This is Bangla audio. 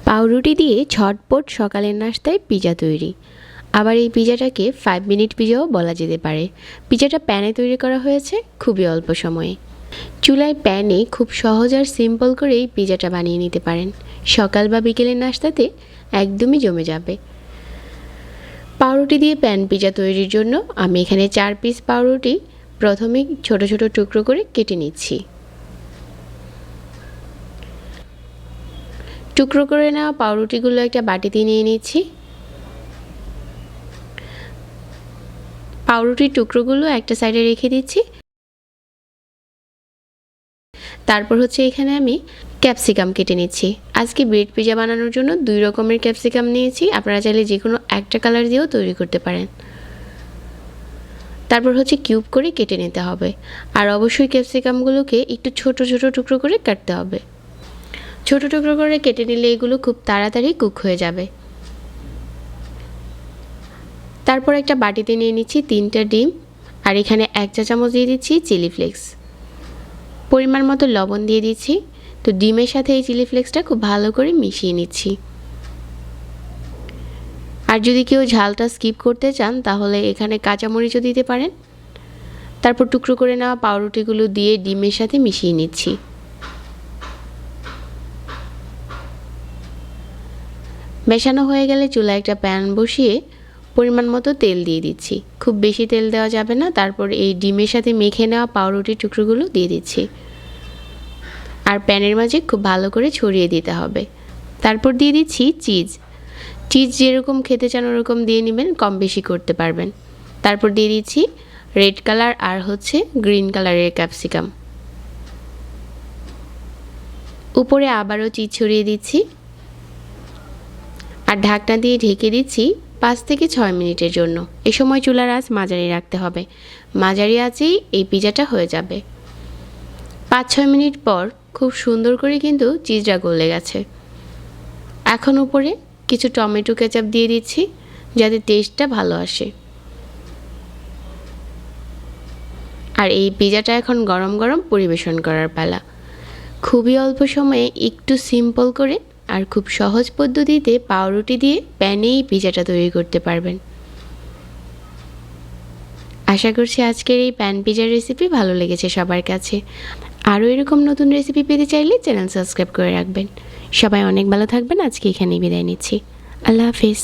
পাউরুটি দিয়ে ঝটপট সকালের নাস্তায় পিজা তৈরি। আবার এই পিজাটাকে 5 মিনিট পিজাও বলা যেতে পারে। পিজাটা প্যানে তৈরি করা হয়েছে খুবই অল্প সময়ে। চুলায় প্যানে খুব সহজ আর সিম্পল করেই পিজাটা বানিয়ে নিতে পারেন। সকাল বা বিকেলের নাস্তাতে একদমই জমে যাবে। পাউরুটি দিয়ে প্যান পিজা তৈরির জন্য আমি এখানে 4 পিস পাউরুটি প্রথমে ছোট ছোট টুকরো করে কেটে নিচ্ছি। টুকরো করে নেওয়া পাউরুটিগুলো একটা বাটিতে নিয়ে নিচ্ছি। পাউরুটির টুকরোগুলো একটা সাইডে রেখে দিচ্ছি। তারপর এখানে আমি ক্যাপসিকাম কেটে নিচ্ছি। আজকে ব্রেড পিজা বানানোর জন্য 2 রকমের ক্যাপসিকাম নিয়েছি। আপনারা চাইলে যে কোনো একটা কালার দিয়েও তৈরি করতে পারেন। তারপর কিউব করে কেটে নিতে হবে। আর অবশ্যই ক্যাপসিকামগুলোকে একটু ছোট ছোট টুকরো করে কাটতে হবে। ছোট টুকরো করে কেটে নিলে এগুলো খুব তাড়াতাড়ি কুক হয়ে যাবে। তারপর একটা বাটিতে নিয়ে নিচ্ছি 3টা ডিম, আর এখানে 1 চা চামচ দিয়ে দিচ্ছি চিলি ফ্লেক্স। পরিমাণ মতো লবণ দিয়ে দিচ্ছি। তো ডিমের সাথে এই চিলি ফ্লেক্সটা খুব ভালো করে মিশিয়ে নিচ্ছি। আর যদি কেউ ঝালটা স্কিপ করতে চান তাহলে এখানে কাঁচামরিচও দিতে পারেন। তারপর টুকরো করে নেওয়া পাউরুটিগুলো দিয়ে ডিমের সাথে মিশিয়ে নিচ্ছি। মেশানো হয়ে গেলে চুলায় একটা প্যান বসিয়ে পরিমাণ মতো তেল দিয়ে দিচ্ছি। খুব বেশি তেল দেওয়া যাবে না। তারপর এই ডিমের সাথে মেখে নেওয়া পাউরুটির টুকরোগুলো দিয়ে দিচ্ছি। আর প্যানের মাঝে খুব ভালো করে ছড়িয়ে দিতে হবে। তারপর দিয়ে দিচ্ছি চিজ। চিজ যেরকম খেতে চান ওরকম দিয়ে নেবেন, কম বেশি করতে পারবেন। তারপর দিয়ে দিচ্ছি রেড কালার আর গ্রিন কালারের ক্যাপসিকাম। উপরে আবারও চিজ ছড়িয়ে দিচ্ছি। আর ঢাকনা দিয়ে ঢেকে দিচ্ছি 5 থেকে 6 মিনিটের জন্য। এ সময় চুলার আঁচ মাঝারি রাখতে হবে। মাঝারি আঁচেই এই পিজাটা হয়ে যাবে। 5-6 মিনিট পর খুব সুন্দর করে কিন্তু চিজটা গলে গেছে। এখন উপরে কিছু টমেটো কেচাপ দিয়ে দিচ্ছি যাতে টেস্টটা ভালো আসে। আর এই পিজাটা এখন গরম গরম পরিবেশন করার পালা। খুবই অল্প সময়ে একটু সিম্পল করে আর খুব সহজ পদ্ধতিতে পাউরুটি দিয়ে প্যানেই পিজাটা তৈরি করতে পারবেন। আশা করছি আজকের এই প্যান পিজার রেসিপি ভালো লেগেছে সবার কাছে। আরও এরকম নতুন রেসিপি পেতে চাইলে চ্যানেল সাবস্ক্রাইব করে রাখবেন। সবাই অনেক ভালো থাকবেন। আজকে এখানেই বিদায় নিচ্ছি। আল্লাহ হাফিজ।